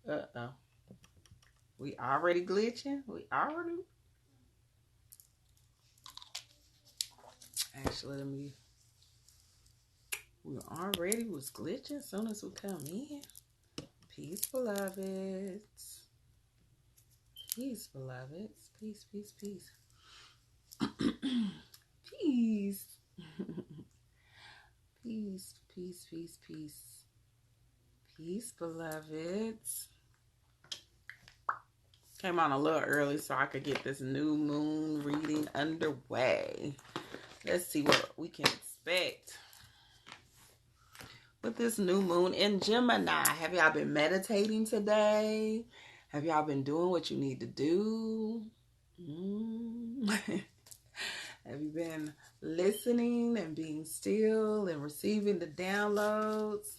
Uh-oh. We already glitching? We already? Actually, we already was glitching as soon as we come in. Peace, beloveds. Peace, beloveds. Peace, peace, peace. Peace. Peace, peace, peace, peace. Peace, beloveds. Came on a little early so I could get this new moon reading underway. Let's see what we can expect with this new moon in Gemini. Have y'all been meditating today? Have y'all been doing what you need to do? Have you been listening and being still and receiving the downloads?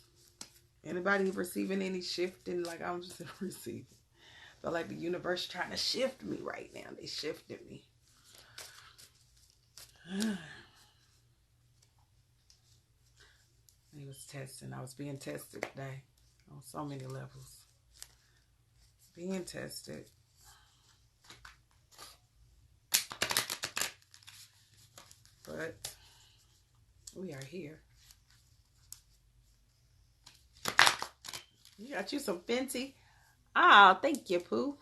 Anybody receiving any shifting like I'm just receiving? Feel like the universe is trying to shift me right now. They shifted me. It was testing. I was being tested today on so many levels. Being tested. But we are here. You got you some Fenty? Oh, thank you, Pooh.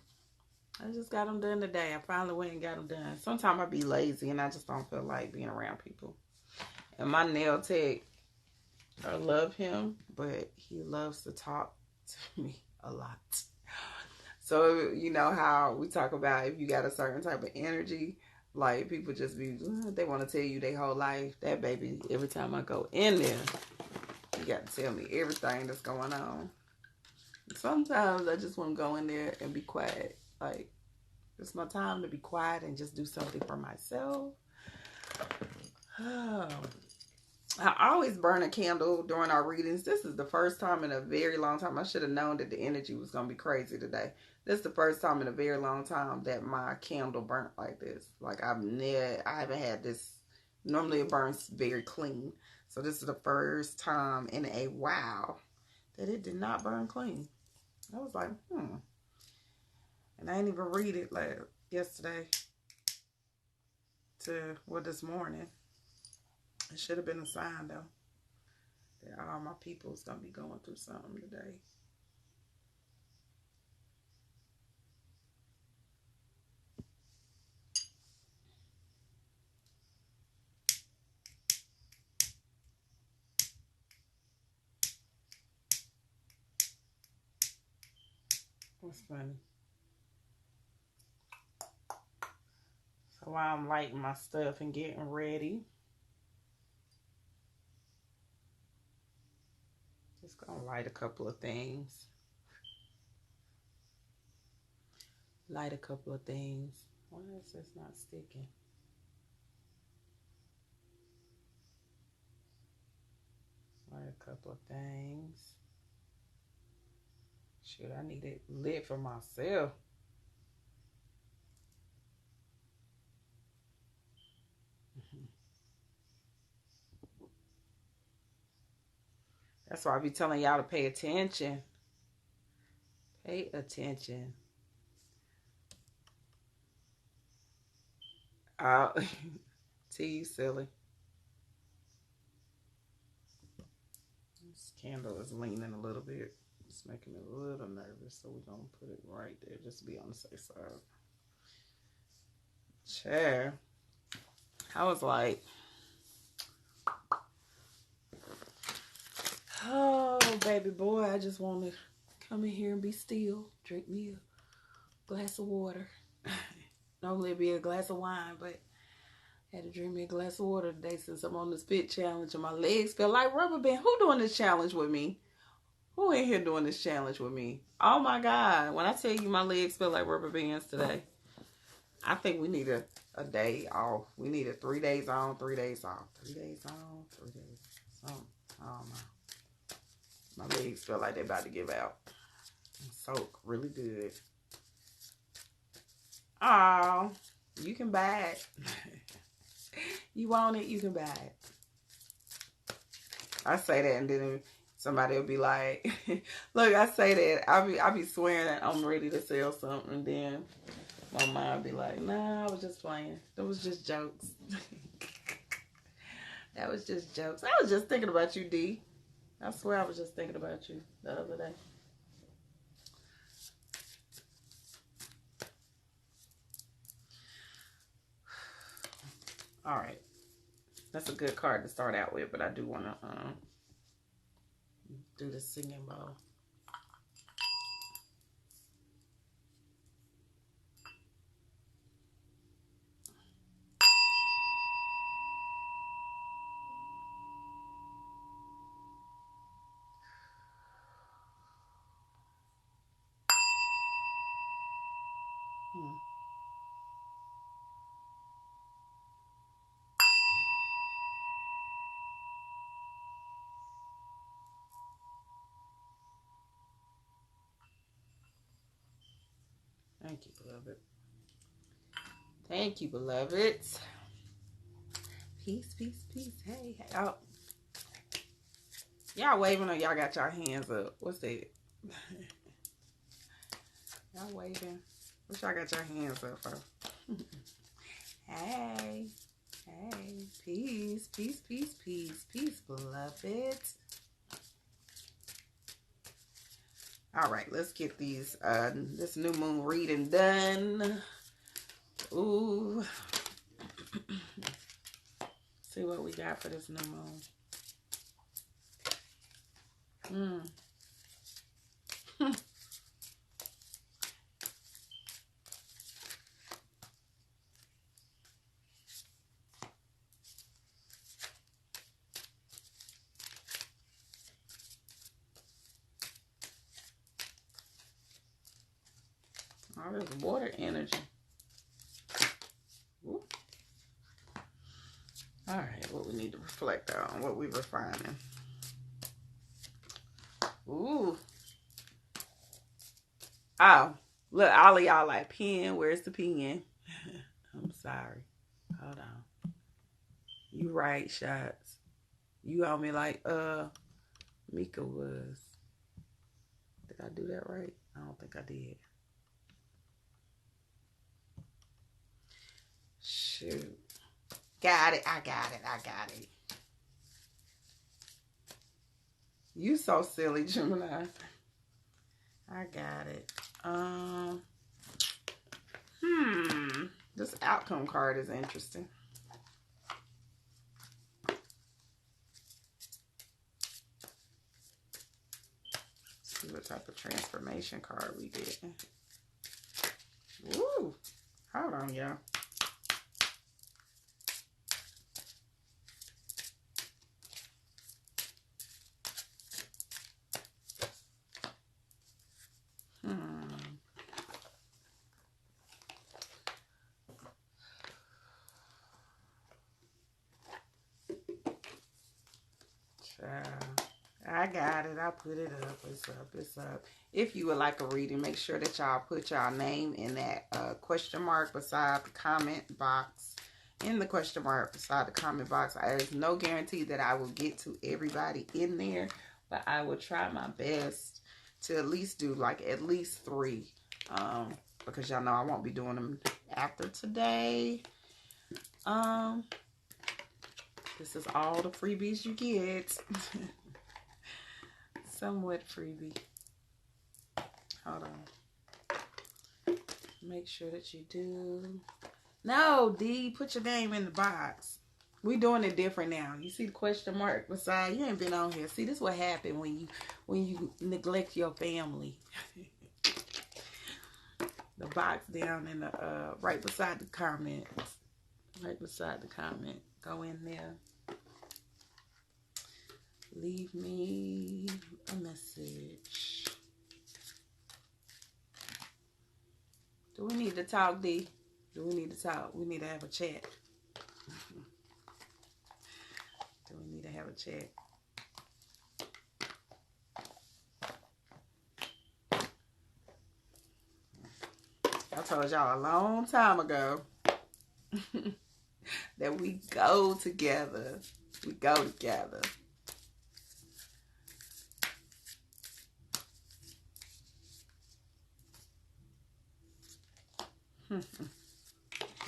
I just got them done today. I finally went and got them done. Sometimes I be lazy and I just don't feel like being around people. And my nail tech, I love him, but he loves to talk to me a lot. So, you know how we talk about if you got a certain type of energy, like people just be, they want to tell you their whole life. That baby, every time I go in there, you got to tell me everything that's going on. Sometimes I just want to go in there and be quiet. Like, it's my time to be quiet and just do something for myself. Oh. I always burn a candle during our readings. This is the first time in a very long time. I should have known that the energy was going to be crazy today. This is the first time in a very long time that my candle burnt like this. Like I haven't had this. Normally it burns very clean. So this is the first time in a while that it did not burn clean. I was like, And I didn't even read it like yesterday to this morning. It should have been a sign though that all my people's gonna be going through something today. What's funny? So while I'm lighting my stuff and getting ready, just gonna light a couple of things. Light a couple of things. Why is this not sticking? Light a couple of things. Shoot, I need it lit for myself. That's why I be telling y'all to pay attention. Pay attention. Tea, silly. This candle is leaning a little bit. It's making me a little nervous, so we're gonna put it right there just to be on the safe side. Chair. I was like, oh, baby boy, I just want to come in here and be still. Drink me a glass of water. Normally it'd be a glass of wine, but I had to drink me a glass of water today since I'm on this fit challenge and my legs feel like rubber band. Who doing this challenge with me? Who in here doing this challenge with me? Oh my God. When I tell you my legs feel like rubber bands today, I think we need a day off. We need 3 days on, 3 days off. 3 days on, 3 days off. I don't know. My legs feel like they're about to give out. Soak really good. Oh, you can buy it. You want it, you can buy it. I say that, and then Somebody will be like, look, I say that. I be swearing that I'm ready to sell something. And then my mind be like, nah, I was just playing. That was just jokes. That was just jokes. I was just thinking about you, D. I swear I was just thinking about you the other day. All right. That's a good card to start out with, but I do want to do the singing bowl. Thank you, beloved. Thank you, beloved. Peace, peace, peace. Hey, hey. Oh. Y'all waving or y'all got your hands up? What's that? Y'all waving? What y'all got your hands up for? Hey. Hey. Peace, peace, peace, peace. Peace, beloved. All right, let's get these this new moon reading done. Ooh. See what we got for this new moon. Oh, there's water energy. Ooh. All right, what we need to reflect on, what we refining. Ooh. Oh, look, all of y'all like, pen, where's the pen? I'm sorry. Hold on. You right, Shots. You on me like, Mika was. Did I do that right? I don't think I did. Shoot. Got it. I got it. You so silly, Gemini. I got it. This outcome card is interesting. Let's see what type of transformation card we get. Woo! Hold on, y'all. I got it. I put it up. It's up. If you would like a reading, make sure that y'all put y'all name in that question mark beside the comment box. In the question mark beside the comment box. There's no guarantee that I will get to everybody in there, but I will try my best to at least do at least 3. Because y'all know I won't be doing them after today. This is all the freebies you get. Somewhat freebie. Hold on. Make sure that you do. No, D, put your name in the box. We doing it different now. You see the question mark beside? You ain't been on here. See, this is what happened when you neglect your family. The box down in the right beside the comment. Right beside the comment. Go in there. Leave me a message. Do we need to talk, D? Do we need to talk? We need to have a chat. Do we need to have a chat? I told y'all a long time ago that we go together. We go together.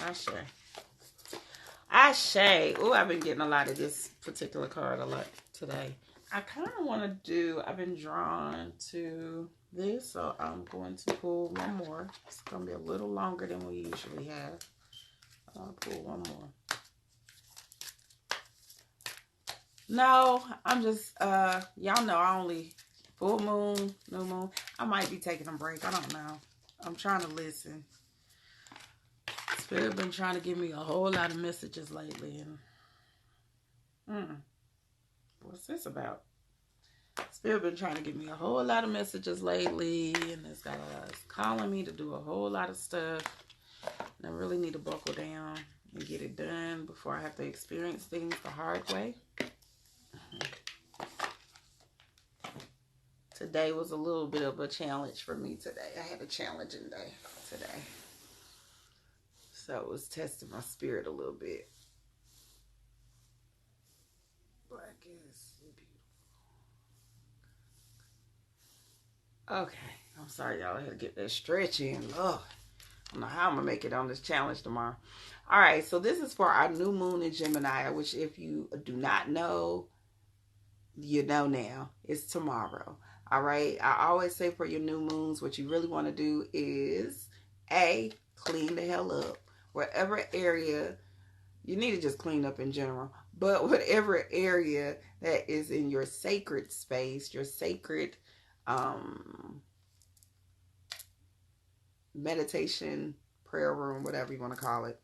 Ashe. Ashe. Oh, I've been getting a lot of this particular card a lot today. I kind of want to do, I've been drawn to this, so I'm going to pull one more. It's going to be a little longer than we usually have. I'll pull one more. No, I'm just, y'all know I only, full moon, new moon. I might be taking a break. I don't know. I'm trying to listen. Spirit been trying to give me a whole lot of messages lately. And, what's this about? Spirit been trying to give me a whole lot of messages lately. And it's calling me to do a whole lot of stuff. And I really need to buckle down and get it done before I have to experience things the hard way. Today was a little bit of a challenge for me today. I had a challenging day today. So it was testing my spirit a little bit. Black is beautiful. Okay. I'm sorry, y'all. I had to get that stretch in. Ugh. I don't know how I'm going to make it on this challenge tomorrow. All right. So this is for our new moon in Gemini, which if you do not know, you know now. It's tomorrow. All right. I always say for your new moons, what you really want to do is clean the hell up. Wherever area, you need to just clean up in general. But whatever area that is in your sacred space, your sacred meditation, prayer room, whatever you want to call it,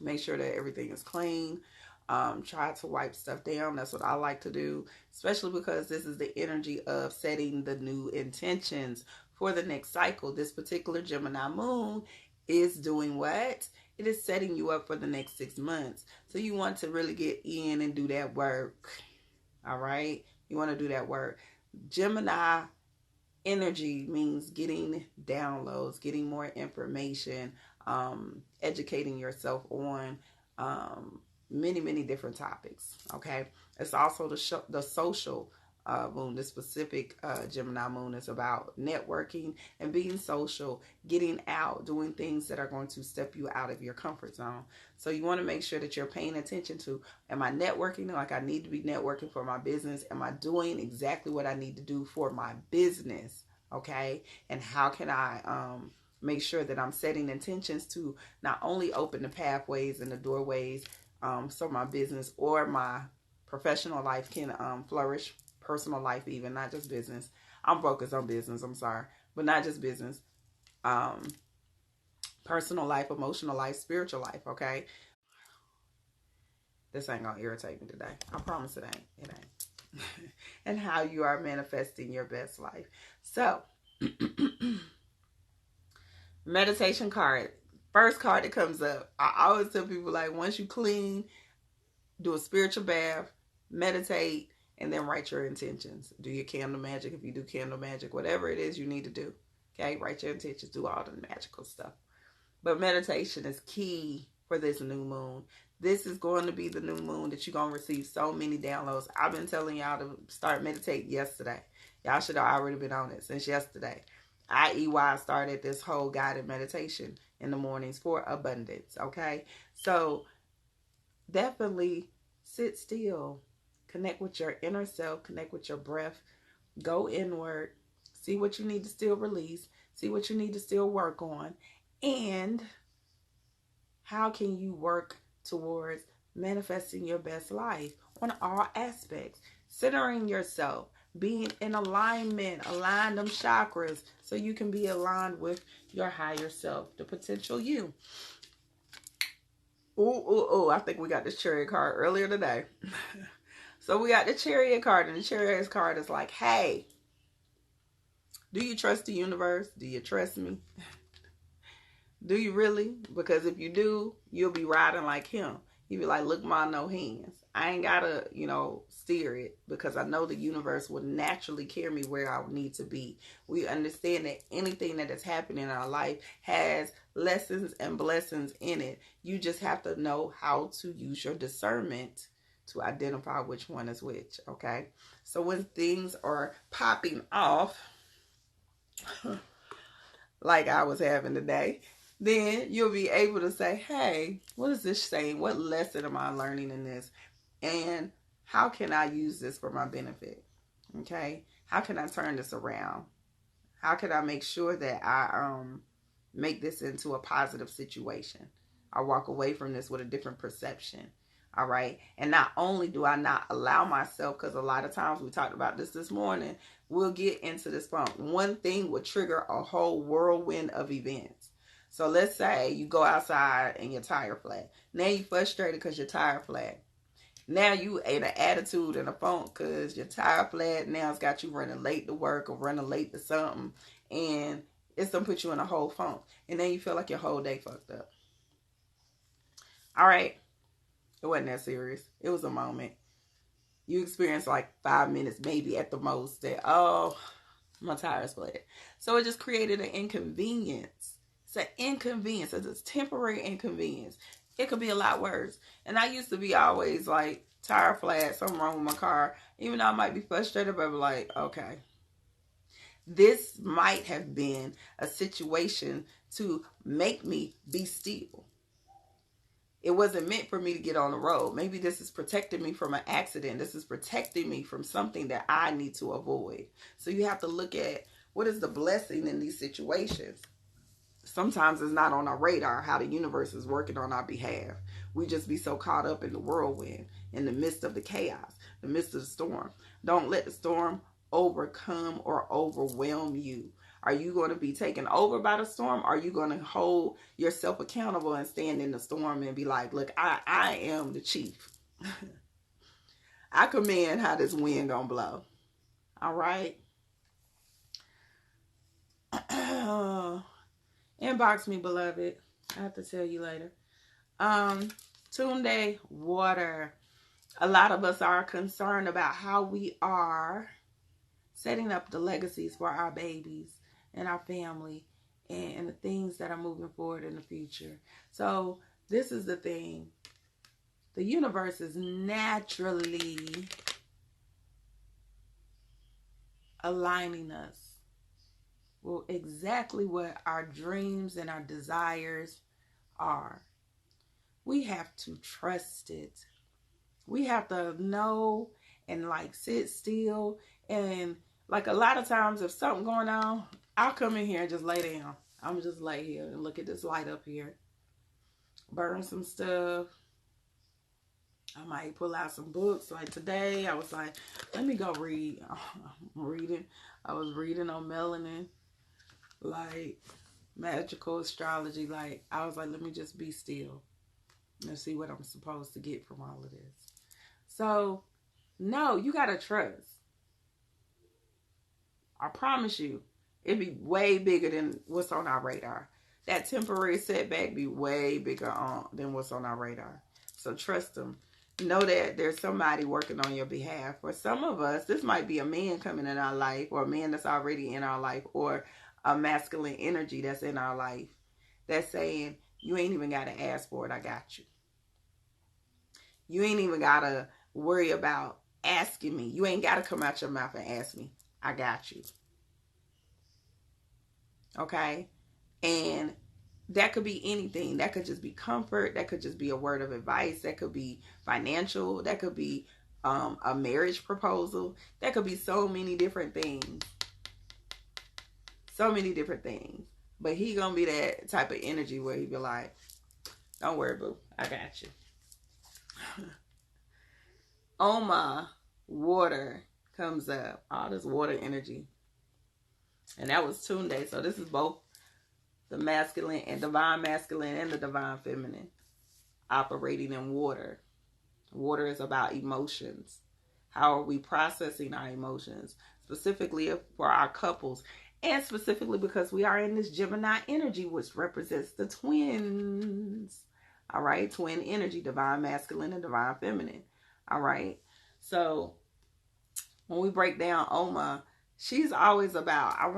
make sure that everything is clean. Try to wipe stuff down. That's what I like to do, especially because this is the energy of setting the new intentions for the next cycle. This particular Gemini moon is doing what? It is setting you up for the next 6 months. So you want to really get in and do that work. All right? You want to do that work. Gemini energy means getting downloads, getting more information, educating yourself on many different topics. Okay, it's also the social moon. The specific Gemini moon is about networking and being social, getting out, doing things that are going to step you out of your comfort zone. So you want to make sure that you're paying attention to, am I networking like I need to be networking for my business? Am I doing exactly what I need to do for my business? Okay, and how can I make sure that I'm setting intentions to not only open the pathways and the doorways so my business or my professional life can flourish, personal life even, not just business. I'm focused on business, I'm sorry, but not just business. Personal life, emotional life, spiritual life, okay? This ain't gonna irritate me today. I promise it ain't. It ain't. And how you are manifesting your best life. So, meditation card. First card that comes up. I always tell people, like, once you clean, do a spiritual bath, meditate, and then write your intentions. Do your candle magic if you do candle magic. Whatever it is you need to do. Okay? Write your intentions. Do all the magical stuff. But meditation is key for this new moon. This is going to be the new moon that you're going to receive so many downloads. I've been telling y'all to start meditating yesterday. Y'all should have already been on it since yesterday. I.e. why I started this whole guided meditation in the mornings for abundance. Okay? So definitely sit still. Connect with your inner self. Connect with your breath. Go inward. See what you need to still release. See what you need to still work on. And how can you work towards manifesting your best life on all aspects? Centering yourself, being in alignment, align them chakras so you can be aligned with your higher self, the potential you. Ooh, I think we got this Chariot card earlier today. So we got the Chariot card, and the Chariot card is like, hey, do you trust the universe? Do you trust me? Do you really? Because if you do, you'll be riding like him. You'll be like, look, ma, no hands. I ain't got to, steer it because I know the universe will naturally carry me where I need to be. We understand that anything that is happening in our life has lessons and blessings in it. You just have to know how to use your discernment to identify which one is which, okay? So when things are popping off, like I was having today, then you'll be able to say, hey, what is this saying? What lesson am I learning in this? And how can I use this for my benefit? Okay. How can I turn this around? How can I make sure that I make this into a positive situation? I walk away from this with a different perception. All right. And not only do I not allow myself, because a lot of times we talked about this morning, we'll get into this funk. One thing will trigger a whole whirlwind of events. So let's say you go outside and your tire flat. Now you're frustrated because your tire flat. Now you in an attitude and a funk because your tire flat. Now it's got you running late to work or running late to something. And it's going to put you in a whole funk. And then you feel like your whole day fucked up. All right. It wasn't that serious. It was a moment. You experienced like 5 minutes maybe at the most that, oh, my tire's flat. So it just created an inconvenience. It's an inconvenience. It's a temporary inconvenience. It could be a lot worse. And I used to be always like, tire flat, something wrong with my car. Even though I might be frustrated, but I'm like, okay. This might have been a situation to make me be still. It wasn't meant for me to get on the road. Maybe this is protecting me from an accident. This is protecting me from something that I need to avoid. So you have to look at what is the blessing in these situations. Sometimes it's not on our radar how the universe is working on our behalf. We just be so caught up in the whirlwind, in the midst of the chaos, the midst of the storm. Don't let the storm overcome or overwhelm you. Are you going to be taken over by the storm? Or are you going to hold yourself accountable and stand in the storm and be like, look, I am the chief. I command how this wind gonna blow. All right. Inbox me, beloved. I have to tell you later. Tunde water. A lot of us are concerned about how we are setting up the legacies for our babies and our family and the things that are moving forward in the future. So this is the thing. The universe is naturally aligning us with exactly what our dreams and our desires are. We have to trust it. We have to know and like sit still. And like a lot of times if something going on, I'll come in here and just lay down. I'm just lay here and look at this light up here. Burn some stuff. I might pull out some books. Like today, I was like, let me go read. I was reading on melanin, like magical astrology. Like I was like, let me just be still and see what I'm supposed to get from all of this. So, no, you gotta trust. I promise you, it'd be way bigger than what's on our radar. That temporary setback be way bigger than what's on our radar. So trust them. Know that there's somebody working on your behalf. For some of us, this might be a man coming in our life, or a man that's already in our life, or a masculine energy that's in our life that's saying, you ain't even got to ask for it. I got you. You ain't even got to worry about asking me. You ain't got to come out your mouth and ask me. I got you. Okay? And that could be anything. That could just be comfort. That could just be a word of advice. That could be financial. That could be a marriage proposal. That could be so many different things. So many different things. But he gonna be that type of energy where he be like, don't worry, boo. I got you. Oma, water comes up. All this water energy. And that was Tunde. So this is both the masculine and divine masculine and the divine feminine operating in water. Water is about emotions. How are we processing our emotions? Specifically for our couples. And specifically because we are in this Gemini energy, which represents the twins. All right. Twin energy, divine masculine and divine feminine. All right. So when we break down Oma, she's always about,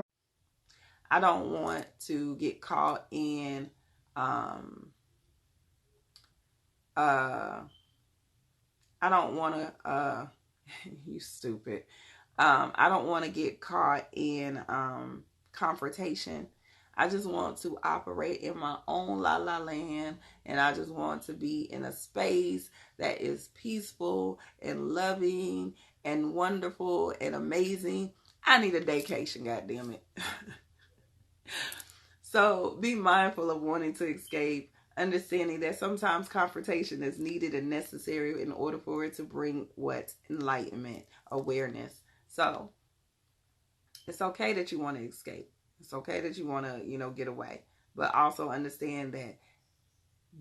I don't want to get caught in I don't want to you stupid. I don't want to get caught in confrontation. I just want to operate in my own la la land, and I just want to be in a space that is peaceful and loving and wonderful and amazing. I need a vacation, goddammit. So be mindful of wanting to escape, understanding that sometimes confrontation is needed and necessary in order for it to bring what? Enlightenment, awareness. So it's okay that you want to escape. It's okay that you want to, get away. But also understand that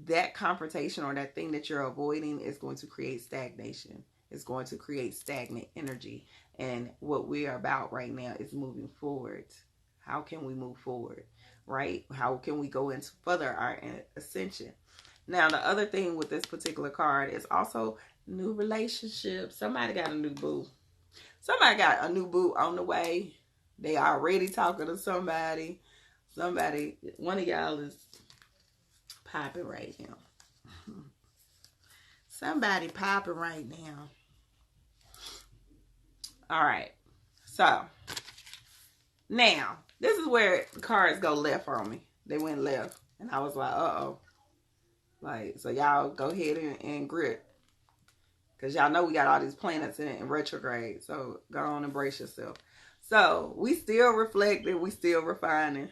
that confrontation or that thing that you're avoiding is going to create stagnation. It's going to create stagnant energy. And what we are about right now is moving forward. How can we move forward, right? How can we go into further our ascension? Now, the other thing with this particular card is also new relationships. Somebody got a new boo. Somebody got a new boo on the way. They already talking to somebody. One of y'all is popping right now. Somebody popping right now. All right. So, now, this is where the cards go left on me. They went left. And I was like, uh-oh. Like, so y'all go ahead and grip. Because y'all know we got all these planets in retrograde. So, go on and brace yourself. So, we still reflecting. We still refining.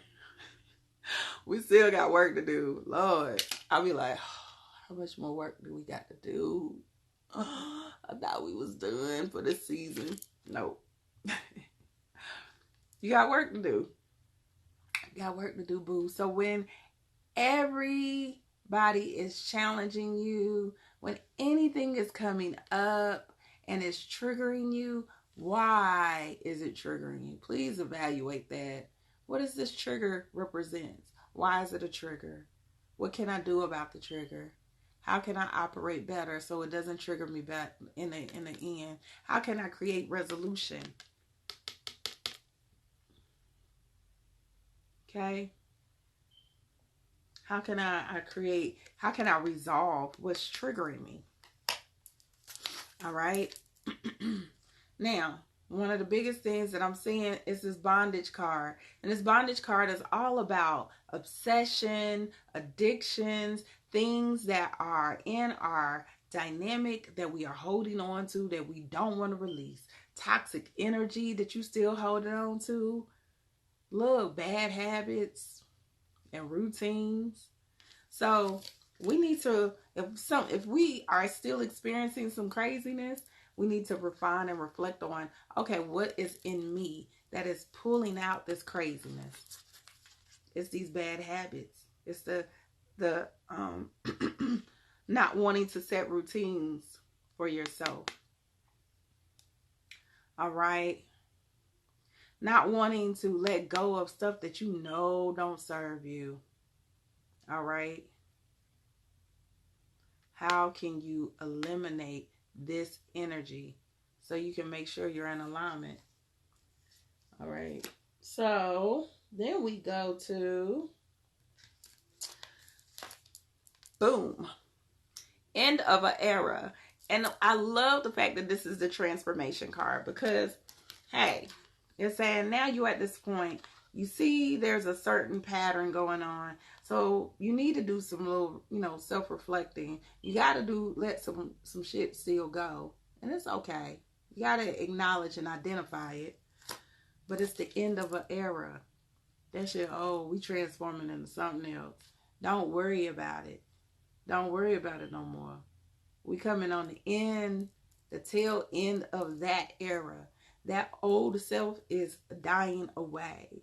We still got work to do. Lord, I'll be like, how much more work do we got to do? I thought we was done for this season. Nope. You got work to do. You got work to do, boo. So when everybody is challenging you, when anything is coming up and is triggering you, why is it triggering you? Please evaluate that. What does this trigger represent? Why is it a trigger? What can I do about the trigger? How can I operate better so it doesn't trigger me back in the end? How can I create resolution? Okay? How can I resolve what's triggering me? All right? Now, one of the biggest things that I'm seeing is this bondage card. And this bondage card is all about obsession, addictions, things that are in our dynamic that we are holding on to that we don't want to release. Toxic energy that you still holding on to. Look, bad habits and routines. So we need to, if we are still experiencing some craziness, we need to refine and reflect on, okay, what is in me that is pulling out this craziness? It's these bad habits. It's the not wanting to set routines for yourself. All right. Not wanting to let go of stuff that you know don't serve you. All right. How can you eliminate this energy so you can make sure you're in alignment? All right. So then we go to boom. End of an era. And I love the fact that this is the transformation card because, hey, it's saying now you're at this point. You see there's a certain pattern going on. So you need to do some little, self-reflecting. You got to let some shit still go. And it's okay. You got to acknowledge and identify it. But it's the end of an era. That shit, we transforming into something else. Don't worry about it. Don't worry about it no more. We coming on the tail end of that era. That old self is dying away.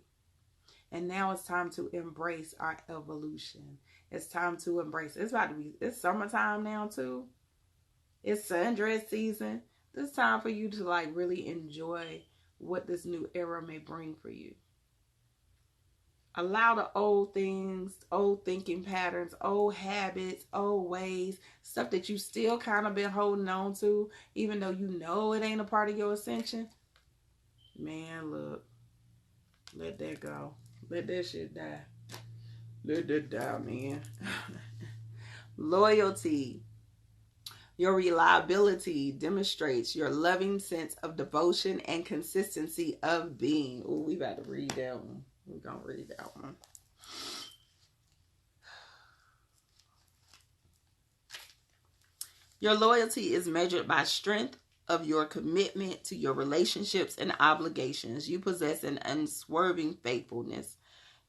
And now it's time to embrace our evolution. It's time to embrace. It's summertime now too. It's sundress season. It's time for you to really enjoy what this new era may bring for you. Allow the old things, old thinking patterns, old habits, old ways, stuff that you still kind of been holding on to, even though you know it ain't a part of your ascension. Man, look. Let that go. Let that shit die. Let that die, man. Loyalty. Your reliability demonstrates your loving sense of devotion and consistency of being. Oh, we about to read that one. We're going to read that one. Your loyalty is measured by strength of your commitment to your relationships and obligations. You possess an unswerving faithfulness.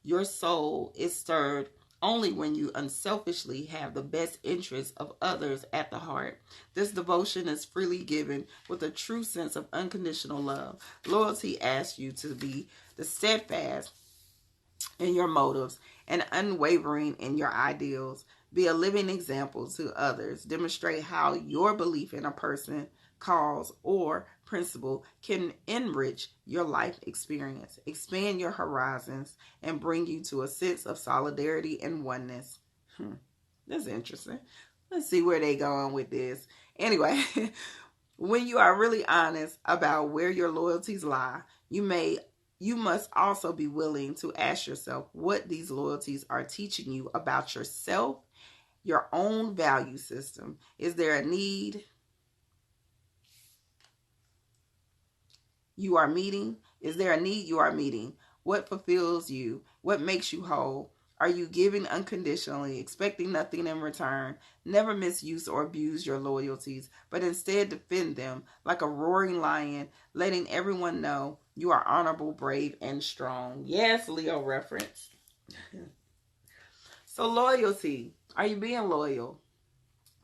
Your soul is stirred only when you unselfishly have the best interests of others at the heart. This devotion is freely given with a true sense of unconditional love. Loyalty asks you to be the steadfast in your motives and unwavering in your ideals. Be a living example to others. Demonstrate how your belief in a person, cause, or principle can enrich your life experience, expand your horizons, and bring you to a sense of solidarity and oneness. That's interesting. Let's see where they going with this. Anyway, when you are really honest about where your loyalties lie, you must also be willing to ask yourself what these loyalties are teaching you about yourself, your own value system. Is there a need you are meeting? Is there a need you are meeting? What fulfills you? What makes you whole? Are you giving unconditionally, expecting nothing in return? Never misuse or abuse your loyalties, but instead defend them like a roaring lion, letting everyone know you are honorable, brave, and strong. Yes, Leo reference. So loyalty. Are you being loyal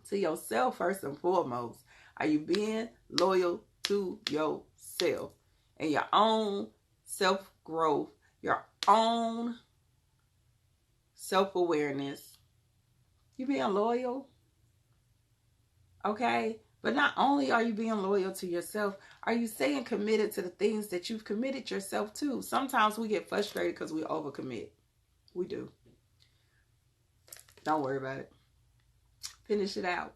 to yourself first and foremost? Are you being loyal to yourself and your own self-growth, your own self-awareness? You being loyal? Okay? But not only are you being loyal to yourself, are you staying committed to the things that you've committed yourself to? Sometimes we get frustrated because we overcommit. We do. Don't worry about it. Finish it out.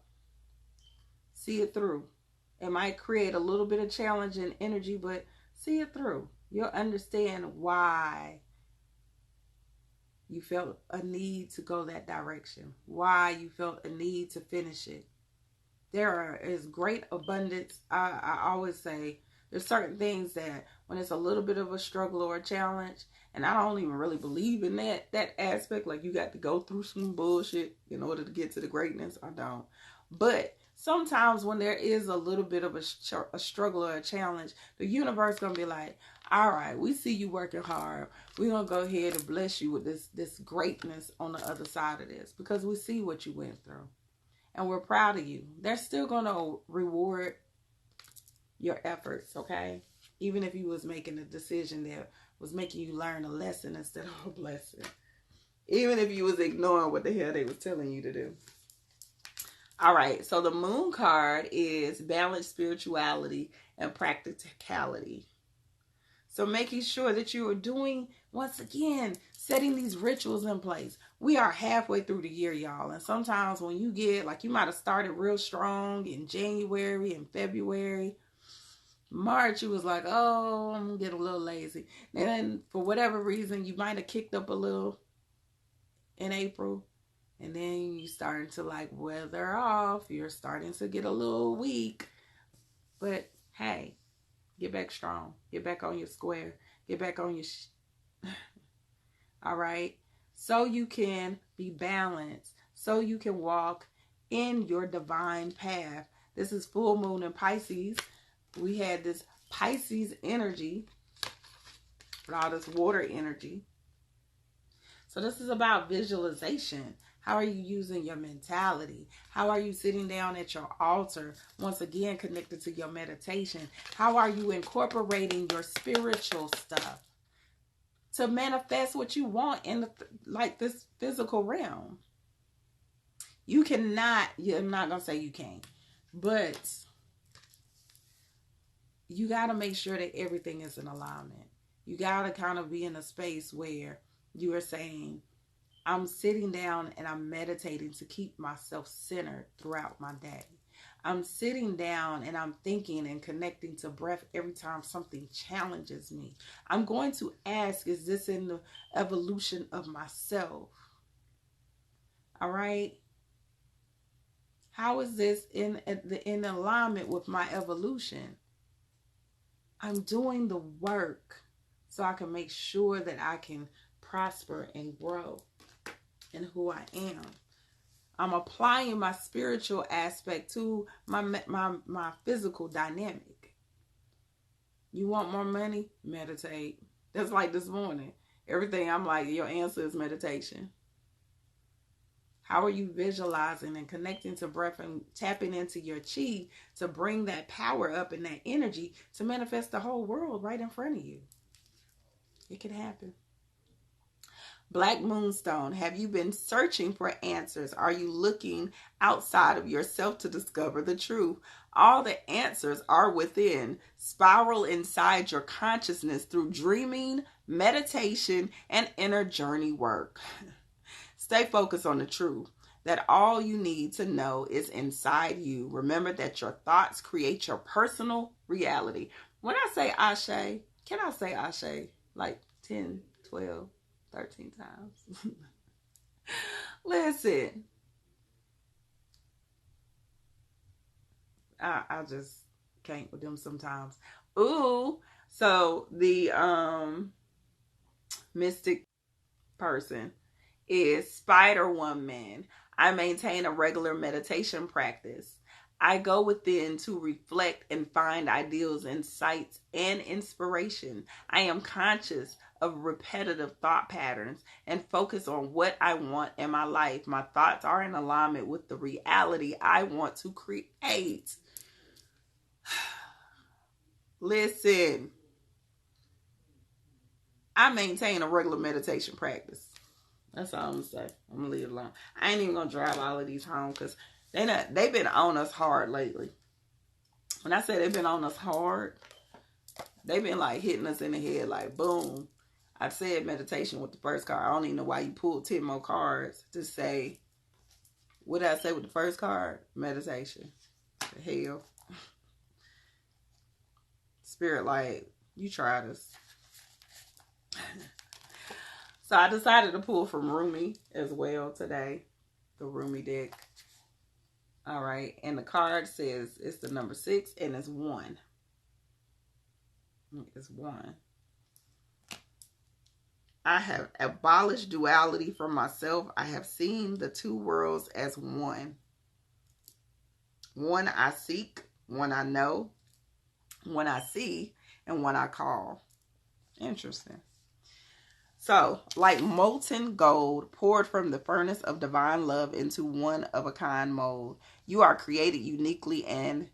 See it through. It might create a little bit of challenge and energy, but see it through. You'll understand why you felt a need to go that direction, why you felt a need to finish it. There is great abundance. I always say there's certain things that when it's a little bit of a struggle or a challenge, and I don't even really believe in that aspect, like you got to go through some bullshit in order to get to the greatness. I don't. But sometimes when there is a little bit of a struggle or a challenge, the universe going to be like, all right, we see you working hard. We're going to go ahead and bless you with this greatness on the other side of this because we see what you went through. And we're proud of you. They're still going to reward your efforts, okay? Even if you was making a decision that was making you learn a lesson instead of a blessing. Even if you was ignoring what the hell they was telling you to do. All right, so the moon card is balanced spirituality and practicality. So making sure that you are doing, once again, setting these rituals in place. We are halfway through the year, y'all. And sometimes when you get, like you might have started real strong in January and February. March, you was like, oh, I'm going to get a little lazy. And then for whatever reason, you might have kicked up a little in April. And then you starting to like weather off. You're starting to get a little weak. But hey, get back strong. Get back on your square. Get back on your all right? So you can be balanced. So you can walk in your divine path. This is full moon in Pisces. We had this Pisces energy. All this water energy. So this is about visualization. How are you using your mentality? How are you sitting down at your altar? Once again, connected to your meditation. How are you incorporating your spiritual stuff to manifest what you want in this physical realm? You cannot, I'm not going to say you can't, but you got to make sure that everything is in alignment. You got to kind of be in a space where you are saying, I'm sitting down and I'm meditating to keep myself centered throughout my day. I'm sitting down and I'm thinking and connecting to breath every time something challenges me. I'm going to ask, is this in the evolution of myself? All right. How is this in alignment with my evolution? I'm doing the work so I can make sure that I can prosper, and grow in who I am. I'm applying my spiritual aspect to my physical dynamic. You want more money? Meditate. That's like this morning. Everything I'm like, your answer is meditation. How are you visualizing and connecting to breath and tapping into your chi to bring that power up and that energy to manifest the whole world right in front of you? It can happen. Black Moonstone, have you been searching for answers? Are you looking outside of yourself to discover the truth? All the answers are within. Spiral inside your consciousness through dreaming, meditation, and inner journey work. Stay focused on the truth, that all you need to know is inside you. Remember that your thoughts create your personal reality. When I say Ashe, can I say Ashe like 10, 12, 13 times? Listen, I just can't with them sometimes. Ooh, so the mystic person is Spider Woman. I maintain a regular meditation practice. I go within to reflect and find ideals, insights, and inspiration. I am conscious of repetitive thought patterns and focus on what I want in my life. My thoughts are in alignment with the reality I want to create. Listen, I maintain a regular meditation practice. That's all I'm gonna say. I'm gonna leave it alone. I ain't even gonna drive all of these home because they've been on us hard lately. When I say they've been on us hard, they've been like hitting us in the head like boom. I said meditation with the first card. I don't even know why you pulled 10 more cards to say, what did I say with the first card? Meditation. The hell. Spirit like, you tried us. So I decided to pull from Rumi as well today. The Rumi deck. All right. And the card says it's the number 6 and it's 1. It's 1. I have abolished duality from myself. I have seen the two worlds as one. One I seek, one I know, one I see, and one I call. Interesting. So, like molten gold poured from the furnace of divine love into one-of-a-kind mold, you are created uniquely and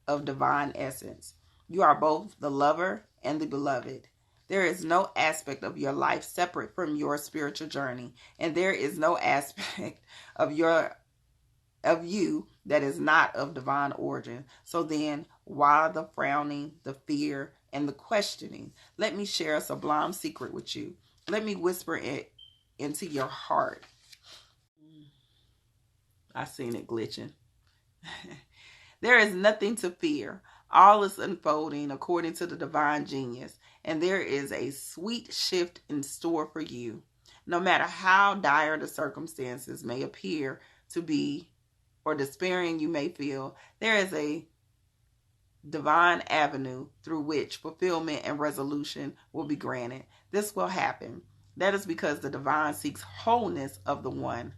of divine essence. You are both the lover and the beloved. There is no aspect of your life separate from your spiritual journey, and there is no aspect of you that is not of divine origin. So then, why the frowning, the fear, and the questioning? Let me share a sublime secret with you. Let me whisper it into your heart. I seen it glitching. There is nothing to fear. All is unfolding according to the divine genius, and there is a sweet shift in store for you. No matter how dire the circumstances may appear to be, or despairing you may feel, there is a divine avenue through which fulfillment and resolution will be granted. This will happen. That is because the divine seeks wholeness of the one.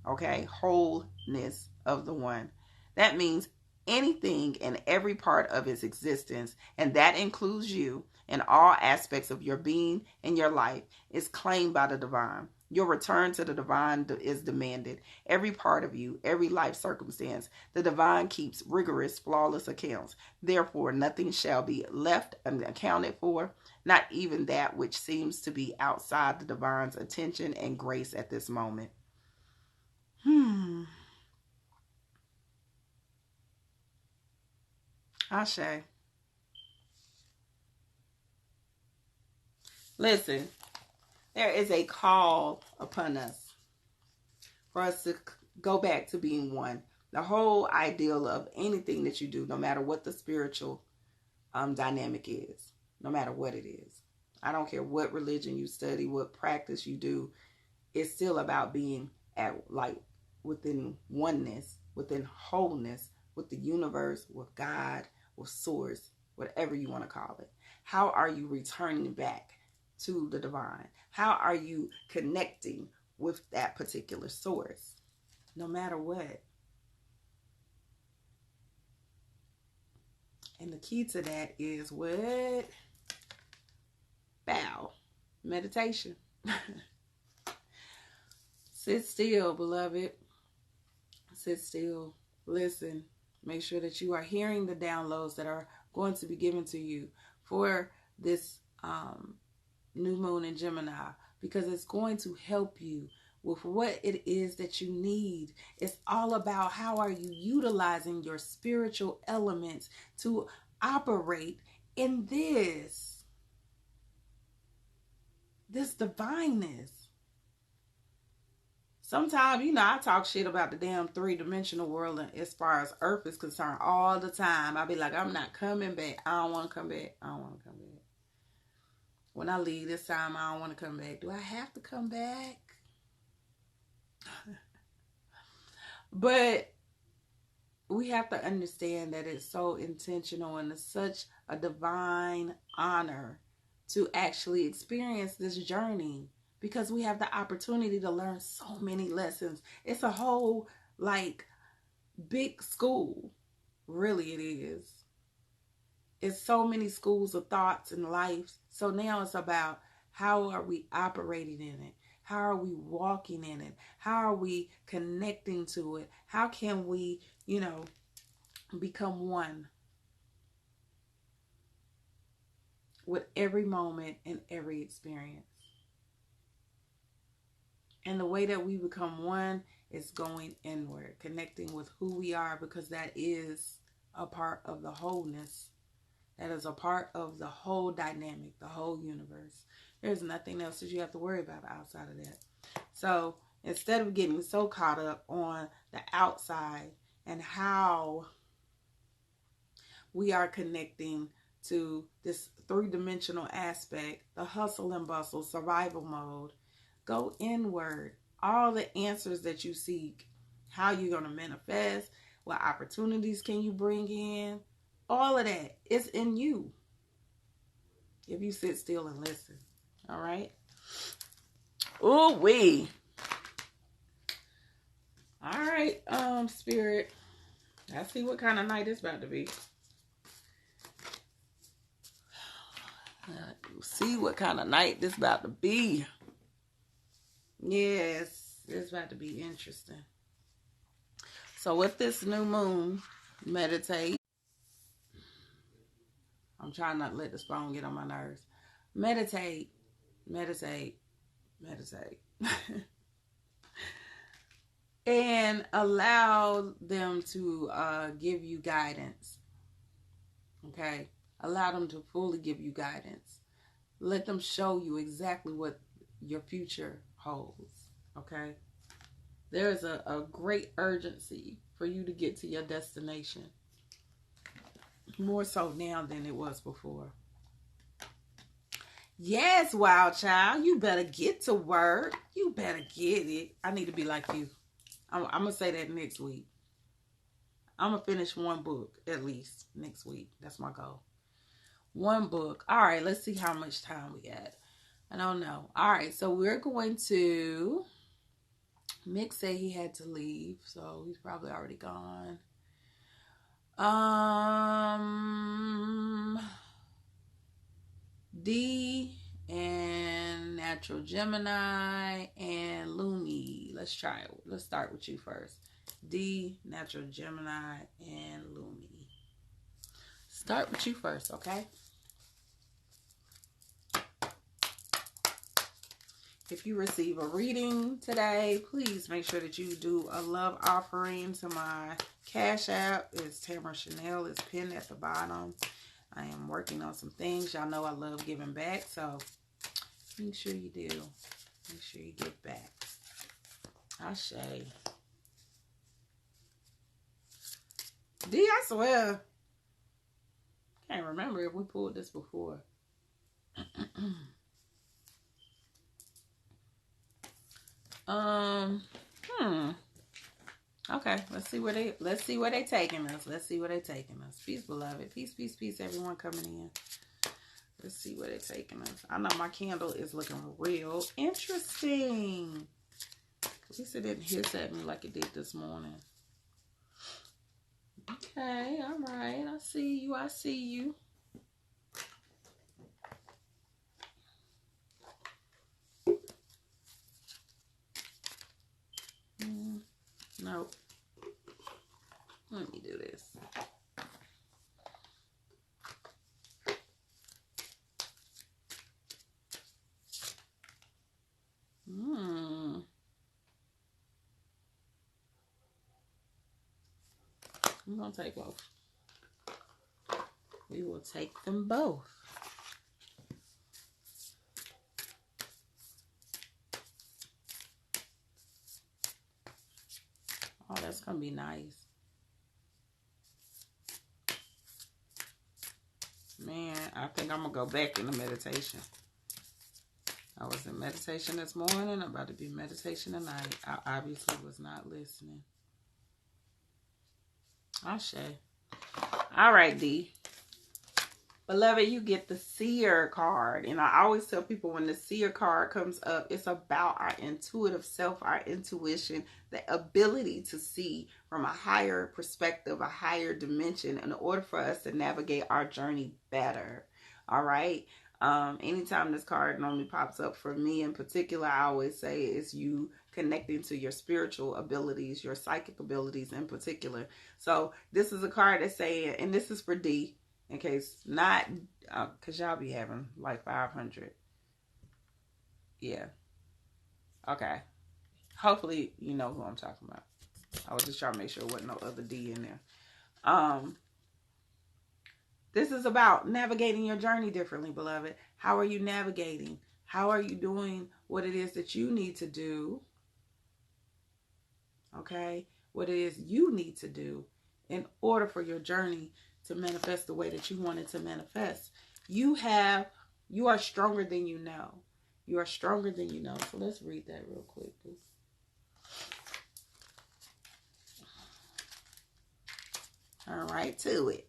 Okay? Wholeness of the one. That means anything and every part of its existence, and that includes you, and all aspects of your being and your life, is claimed by the divine. Your return to the divine is demanded. Every part of you, every life circumstance, the divine keeps rigorous, flawless accounts. Therefore, nothing shall be left unaccounted for, not even that which seems to be outside the divine's attention and grace at this moment. Ashe. Listen, there is a call upon us for us to go back to being one. The whole ideal of anything that you do, no matter what the spiritual dynamic is, no matter what it is. I don't care what religion you study, what practice you do. It's still about being at within oneness, within wholeness, with the universe, with God, with source, whatever you want to call it. How are you returning back to the divine? How are you connecting with that particular source? No matter what. And the key to that is what? Bow. Meditation. Sit still, beloved. Sit still. Listen. Make sure that you are hearing the downloads that are going to be given to you for this new moon in Gemini, because it's going to help you with what it is that you need. It's all about how are you utilizing your spiritual elements to operate in this divineness. Sometimes, I talk shit about the damn three-dimensional world, and as far as Earth is concerned, all the time. I be like, I'm not coming back. I don't want to come back. I don't want to come back. When I leave this time, I don't want to come back. Do I have to come back? But we have to understand that it's so intentional, and it's such a divine honor to actually experience this journey, because we have the opportunity to learn so many lessons. It's a whole, big school. Really, it is. It's so many schools of thoughts and lives. So now it's about how are we operating in it? How are we walking in it? How are we connecting to it? How can we, become one with every moment and every experience? And the way that we become one is going inward, connecting with who we are, because that is a part of the wholeness. That is a part of the whole dynamic, the whole universe. There's nothing else that you have to worry about outside of that. So instead of getting so caught up on the outside and how we are connecting to this three-dimensional aspect, the hustle and bustle, survival mode, go inward. All the answers that you seek, how you're going to manifest, what opportunities can you bring in, all of that is in you if you sit still and listen. All right? Ooh wee. All right, Spirit. I see what kind of night it's about to be. See what kind of night this about to be. Yes, it's about to be interesting. So with this new moon, meditate. I'm trying not to let this phone get on my nerves. Meditate, meditate, meditate. And allow them to give you guidance. Okay? Allow them to fully give you guidance. Let them show you exactly what your future holds. Okay? There's a great urgency for you to get to your destination. More so now than it was before. Yes, wild child. You better get to work. You better get it. I need to be like you. I'm going to say that next week. I'm going to finish one book at least next week. That's my goal. One book. All right, let's see how much time we got. I don't know. All right, so we're going to... Mick said he had to leave, so he's probably already gone. D and Natural Gemini and Lumi. Let's try it. Let's start with you first. D, Natural Gemini, and Lumi. Start with you first, okay? If you receive a reading today, please make sure that you do a love offering to my Cash App. It's Tamara Chanel. It's pinned at the bottom. I am working on some things. Y'all know I love giving back, so make sure you do. Make sure you give back. Ashe. D, I swear. Can't remember if we pulled this before. Okay, let's see where they taking us. Let's see where they taking us. Peace, beloved. Peace, peace, peace, everyone coming in. Let's see where they're taking us. I know my candle is looking real interesting. At least it didn't hiss at me like it did this morning. Okay, all right. I see you. I see you. Nope. Let me do this. I'm going to take both. We will take them both. Oh, that's going to be nice. Man, I think I'm going to go back into meditation. I was in meditation this morning. I'm about to be meditation tonight. I obviously was not listening. Ashe. All right, D. Beloved, you get the seer card. And I always tell people when the seer card comes up, it's about our intuitive self, our intuition, the ability to see from a higher perspective, a higher dimension in order for us to navigate our journey better. All right. Anytime this card normally pops up for me in particular, I always say it's you connecting to your spiritual abilities, your psychic abilities in particular. So this is a card that's saying, and this is for D, in case not, because y'all be having like 500. Yeah. Okay. Hopefully you know who I'm talking about. I was just trying to make sure there wasn't no other D in there. This is about navigating your journey differently, beloved. How are you navigating? How are you doing what it is that you need to do? Okay? What it is you need to do in order for your journey to manifest the way that you want it to manifest. You are stronger than you know. You are stronger than you know. So let's read that real quick, please. All right, to it.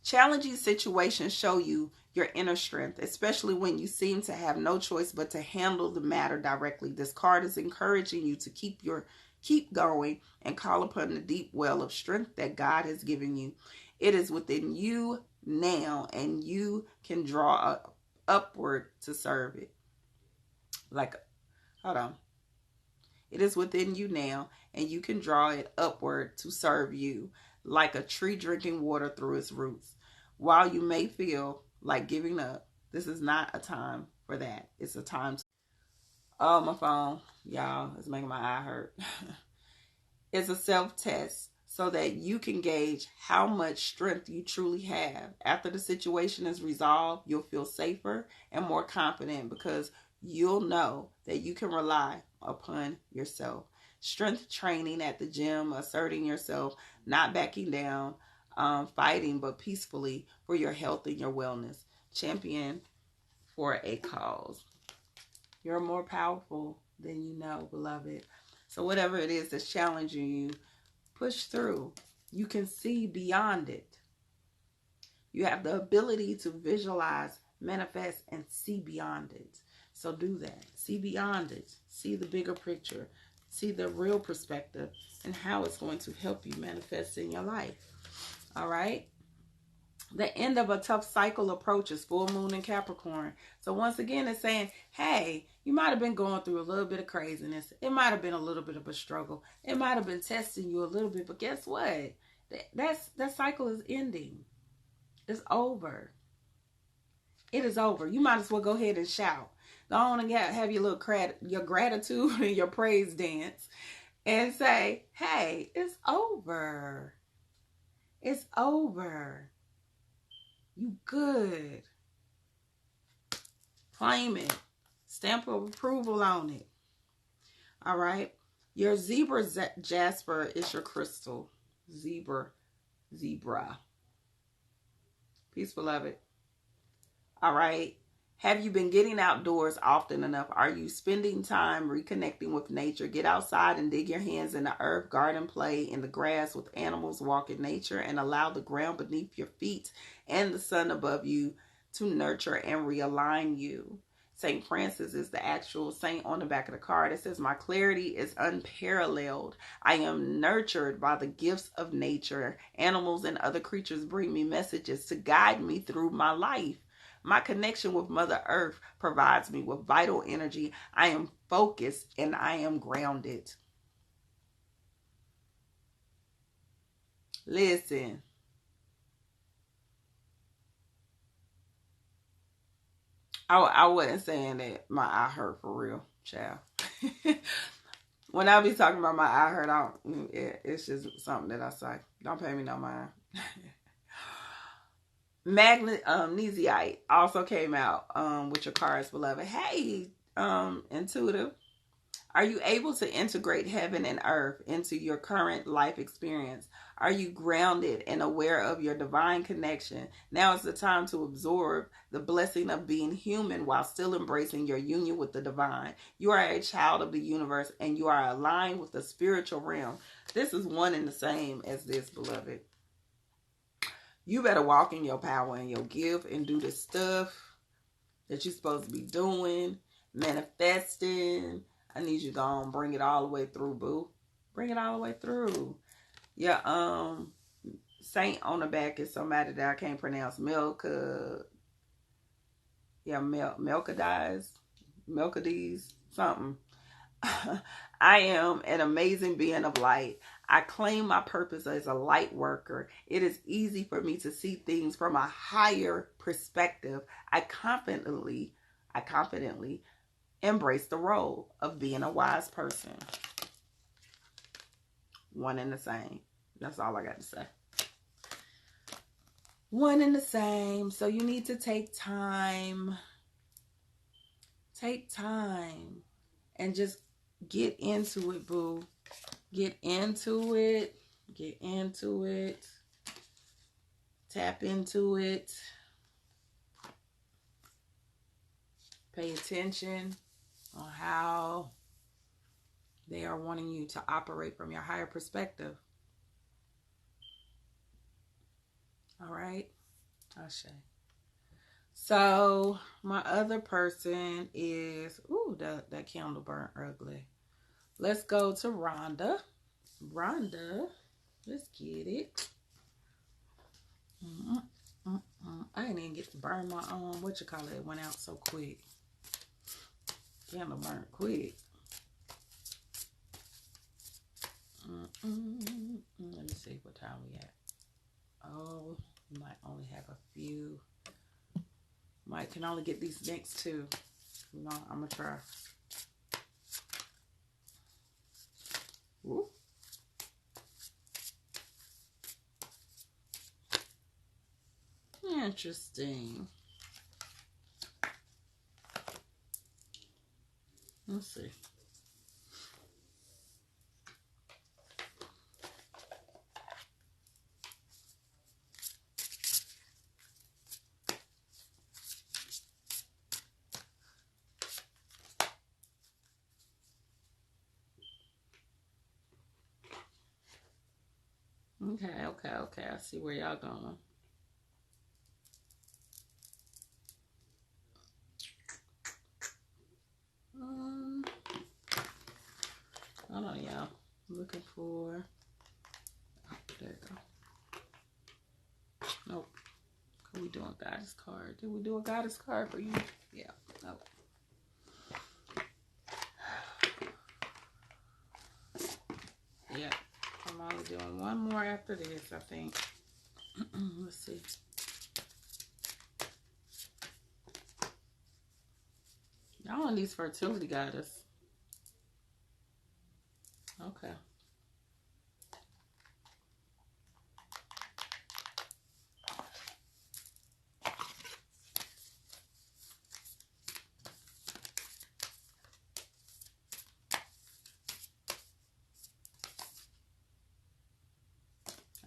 Challenging situations show you your inner strength, especially when you seem to have no choice but to handle the matter directly. This card is encouraging you to keep going and call upon the deep well of strength that God has given you. It is within you now, and you can draw upward to serve it. It is within you now, and you can draw it upward to serve you, like a tree drinking water through its roots. While you may feel like giving up, this is not a time for that. It's a time to... Oh, my phone, y'all, it's making my eye hurt. It's a self-test so that you can gauge how much strength you truly have. After the situation is resolved, you'll feel safer and more confident because you'll know that you can rely upon yourself. Strength training at the gym, asserting yourself, not backing down, fighting but peacefully for your health and your wellness. Champion for a cause. You're more powerful than you know, beloved. So whatever it is that's challenging you, push through. You can see beyond it. You have the ability to visualize, manifest, and see beyond it. So do that. See beyond it. See the bigger picture. See the real perspective and how it's going to help you manifest in your life. All right? The end of a tough cycle approaches, full moon in Capricorn. So once again, it's saying, hey, you might have been going through a little bit of craziness. It might have been a little bit of a struggle. It might have been testing you a little bit. But guess what? That cycle is ending. It's over. It is over. You might as well go ahead and shout. Go on and have your little your gratitude and your praise dance and say, hey, it's over. It's over. You good. Claim it. Stamp of approval on it. All right. Your zebra jasper is your crystal. Zebra. Peace, beloved. All right. Have you been getting outdoors often enough? Are you spending time reconnecting with nature? Get outside and dig your hands in the earth, garden, play in the grass with animals, walk in nature, and allow the ground beneath your feet and the sun above you to nurture and realign you. St. Francis is the actual saint on the back of the card. It says, my clarity is unparalleled. I am nurtured by the gifts of nature. Animals and other creatures bring me messages to guide me through my life. My connection with Mother Earth provides me with vital energy. I am focused and I am grounded. Listen. I wasn't saying that my eye hurt for real, child. When I be talking about my eye hurt, it's just something that I say. Don't pay me no mind. Magnesiite also came out with your cards, beloved. Hey, intuitive. Are you able to integrate heaven and earth into your current life experience? Are you grounded and aware of your divine connection? Now is the time to absorb the blessing of being human while still embracing your union with the divine. You are a child of the universe and you are aligned with the spiritual realm. This is one and the same as this, beloved. You better walk in your power and your gift and do the stuff that you're supposed to be doing, manifesting. I need you to go on, bring it all the way through, boo. Bring it all the way through. Yeah, saint on the back is somebody that I can't pronounce. Melchizedek, something. I am an amazing being of light. I claim my purpose as a light worker. It is easy for me to see things from a higher perspective. I confidently embrace the role of being a wise person. One and the same. That's all I got to say. One and the same. So you need to take time. Take time and just get into it, boo. Get into it. Get into it. Tap into it. Pay attention on how they are wanting you to operate from your higher perspective. All right? Ashe. So, my other person is, ooh, that candle burnt ugly. Let's go to Rhonda. Rhonda, let's get it. I didn't even get to burn my it went out so quick. Candle burnt quick. Let me see what time we at. Oh, we might only have a few. Might can only get these next two. No, I'm gonna try. Ooh. Interesting. Let's see. Okay. I see where y'all going. Hold on, y'all. I'm looking for. Oh, there you go. Nope. Are we doing goddess card? Did we do a goddess card for you? Yeah. Nope. Yeah. I'm only doing one more after this, I think. Let's see. I want these fertility goddess. Okay.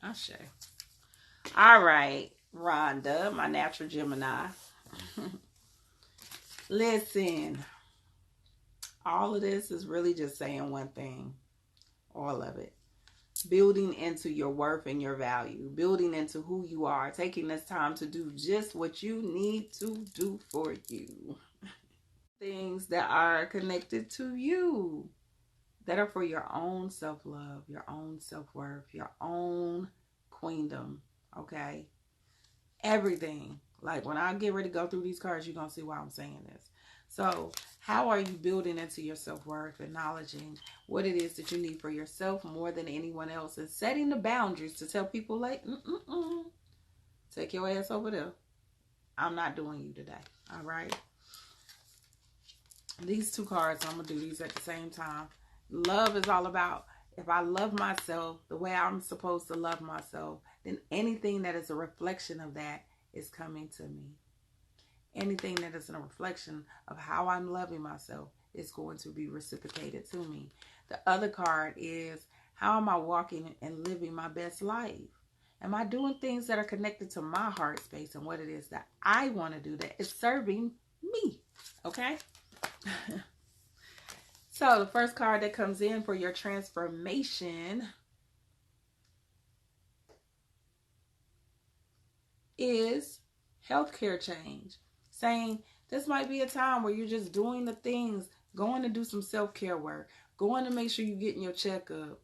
Ashe. All right, Rhonda, my natural Gemini. Listen, all of this is really just saying one thing. All of it. building into your worth and your value, building into who you are, taking this time to do just what you need to do for you. Things that are connected to you, that are for your own self-love, your own self-worth, your own queendom, okay? Everything. Like when I get ready to go through these cards, you're going to see why I'm saying this. So how are you building into your self-worth, acknowledging what it is that you need for yourself more than anyone else, and setting the boundaries to tell people like, take your ass over there. I'm not doing you today. All right. These two cards, I'm going to do these at the same time. Love is all about, if I love myself the way I'm supposed to love myself, then anything that is a reflection of that is coming to me. Anything that is a reflection of how I'm loving myself is going to be reciprocated to me. The other card is, how am I walking and living my best life? Am I doing things that are connected to my heart space and what it is that I want to do that is serving me? Okay? So the first card that comes in for your transformation is healthcare change. Saying this might be a time where you're just doing the things, going to do some self-care work, going to make sure you're getting your checkup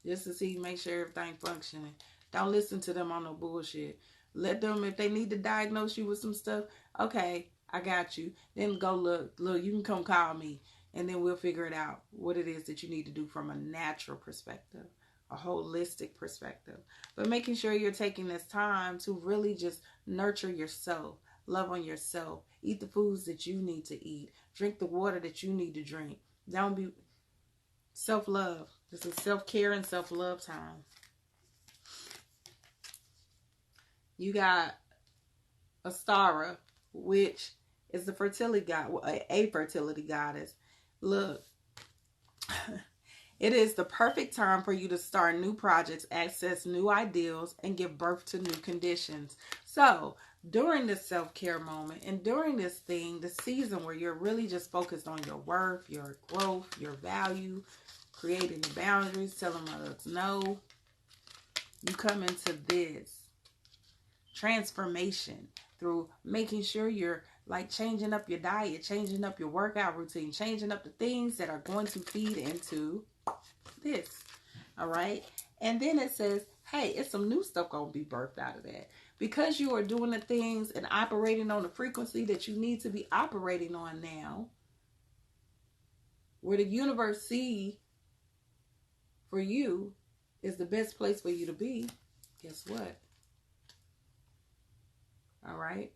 just to see, make sure everything functioning. Don't listen to them on no bullshit. Let them, if they need to diagnose you with some stuff, okay, I got you. Then go look, you can come call me. And then we'll figure it out, what it is that you need to do from a natural perspective, a holistic perspective. But making sure you're taking this time to really just nurture yourself, love on yourself, eat the foods that you need to eat, drink the water that you need to drink. Don't be self-love. This is self-care and self-love time. You got Astara, which is the fertility god, a fertility goddess. Look, it is the perfect time for you to start new projects, access new ideals, and give birth to new conditions. So during this self-care moment and during this season where you're really just focused on your worth, your growth, your value, creating the boundaries, telling others no, you come into this transformation through making sure you're like changing up your diet, changing up your workout routine, changing up the things that are going to feed into this. All right. And then it says, hey, it's some new stuff going to be birthed out of that. Because you are doing the things and operating on the frequency that you need to be operating on now, where the universe see for you is the best place for you to be, guess what? All right.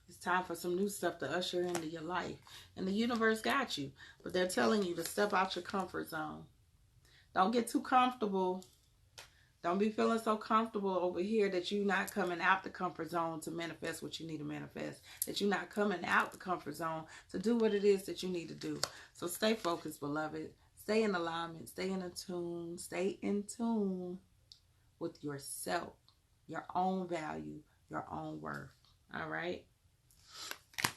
It's time for some new stuff to usher into your life. And the universe got you. But they're telling you to step out your comfort zone. Don't get too comfortable. Don't be feeling so comfortable over here that you're not coming out the comfort zone to manifest what you need to manifest. That you're not coming out the comfort zone to do what it is that you need to do. So stay focused, beloved. Stay in alignment. Stay in tune. Stay in tune with yourself. Your own value. Your own worth. All right?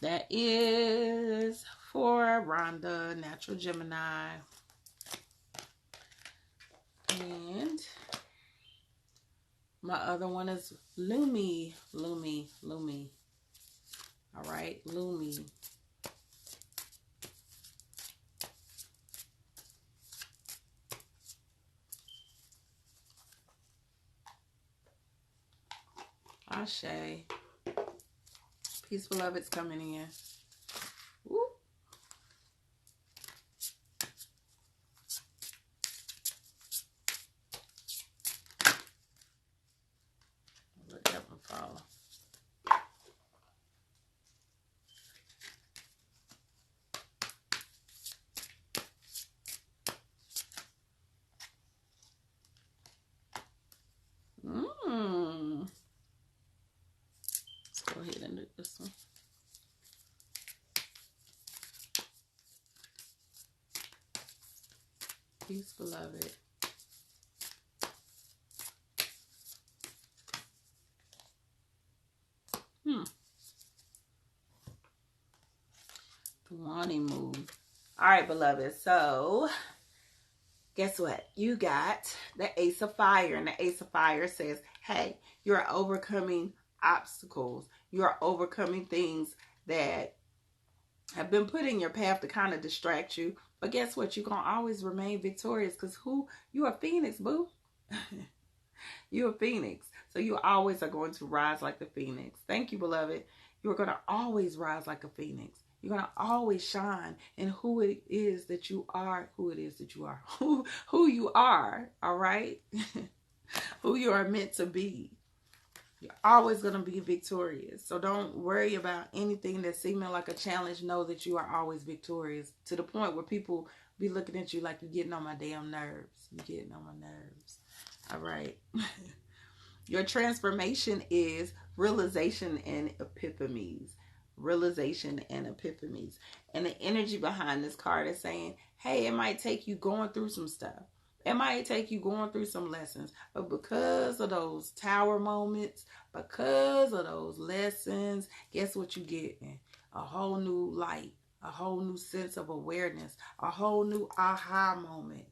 That is for Rhonda, Natural Gemini. And my other one is Lumi. All right, Lumi. Ashe. Peace, beloved's coming in. Woo. Let that one follow. Let's go ahead and do this one. Peace, beloved. The Wani move. All right, beloved. So Guess what? You got the Ace of Fire, and the Ace of Fire says, hey, you're overcoming obstacles. You're overcoming things that have been put in your path to kind of distract you. But guess what? You're going to always remain victorious because you're a phoenix, boo. You're a phoenix. So you always are going to rise like the phoenix. Thank you, beloved. You're going to always rise like a phoenix. You're going to always shine in who it is that you are, who you are, all right? Who you are meant to be. You're always going to be victorious. So don't worry about anything that's seeming like a challenge. Know that you are always victorious, to the point where people be looking at you like you're getting on my damn nerves. You're getting on my nerves. All right. Your transformation is realization and epiphanies. Realization and epiphanies. And the energy behind this card is saying, hey, it might take you going through some stuff. It might take you going through some lessons. But because of those tower moments, because of those lessons, guess what you get? A whole new light, a whole new sense of awareness, a whole new aha moment.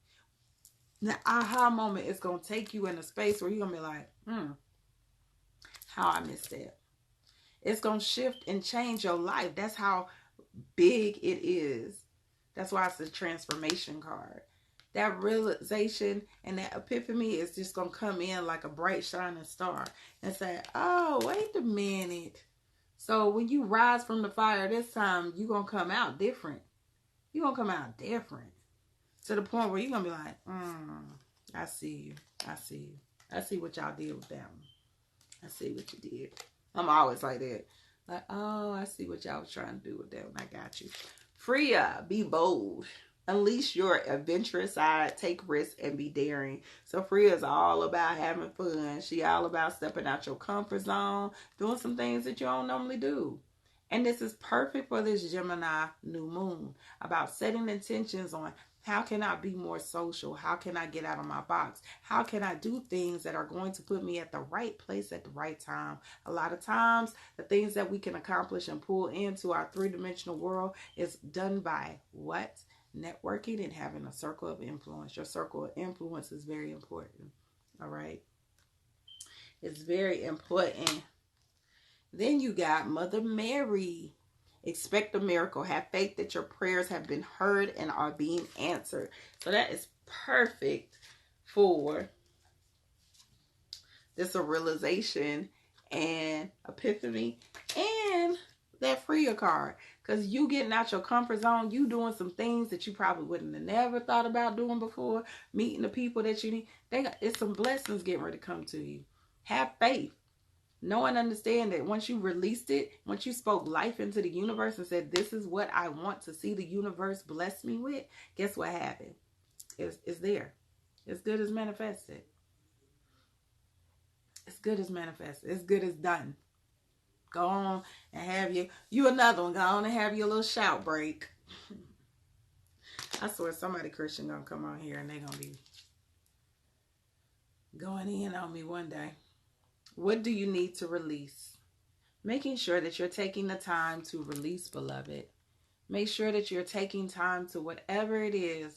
The aha moment is going to take you in a space where you're going to be like, how I missed that. It's going to shift and change your life. That's how big it is. That's why it's a transformation card. That realization and that epiphany is just going to come in like a bright shining star and say, oh, wait a minute. So when you rise from the fire this time, you're going to come out different. You're going to come out different. To the point where you're going to be like, I see you. I see you. I see what y'all did with that one. I see what you did. I'm always like that. Like, oh, I see what y'all was trying to do with that one. I got you. Freya, be bold. Unleash your adventurous side. Take risks and be daring. So Freya is all about having fun. She all about stepping out your comfort zone. Doing some things that you don't normally do. And this is perfect for this Gemini new moon. About setting intentions on how can I be more social? How can I get out of my box? How can I do things that are going to put me at the right place at the right time? A lot of times, the things that we can accomplish and pull into our three-dimensional world is done by what? Networking and having a circle of influence. Your circle of influence is very important. All right? It's very important. Then you got Mother Mary. Expect a miracle. Have faith that your prayers have been heard and are being answered. So that is perfect for this realization and epiphany and that Freya card. Because you getting out your comfort zone, you doing some things that you probably wouldn't have never thought about doing before, meeting the people that you need. It's some blessings getting ready to come to you. Have faith. Know and understand that once you released it, once you spoke life into the universe and said, this is what I want to see the universe bless me with, guess what happened? It's there. It's good as manifested. It's good as manifested. It's good as done. Go on and have you another one. Go on and have your little shout break. I swear somebody Christian gonna come on here and they gonna be going in on me one day. What do you need to release? Making sure that you're taking the time to release, beloved. Make sure that you're taking time to whatever it is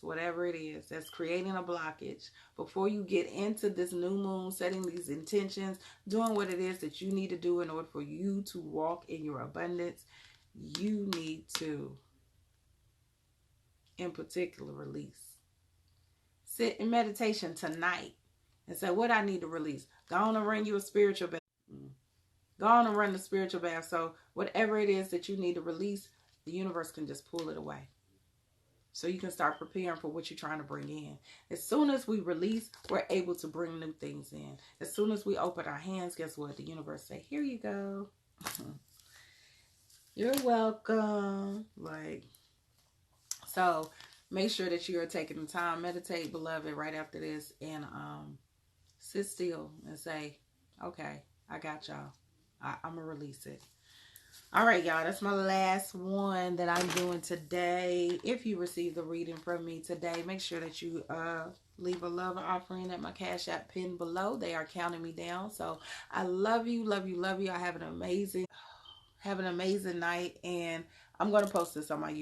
that's creating a blockage before you get into this new moon, setting these intentions, doing what it is that you need to do in order for you to walk in your abundance. You need to, in particular, release. Sit in meditation tonight and say, what I need to release. Go on and run you a spiritual bath. Go on and run the spiritual bath. So whatever it is that you need to release, the universe can just pull it away. So you can start preparing for what you're trying to bring in. As soon as we release, we're able to bring new things in. As soon as we open our hands, guess what? The universe say, here you go. You're welcome. So make sure that you are taking the time. Meditate, beloved, right after this. And sit still and say, okay, I got y'all. I'm going to release it. All right, y'all. That's my last one that I'm doing today. If you receive the reading from me today, make sure that you leave a love offering at my Cash App pinned below. They are counting me down. So I love you, love you, love you. I have an amazing night. And I'm going to post this on my YouTube.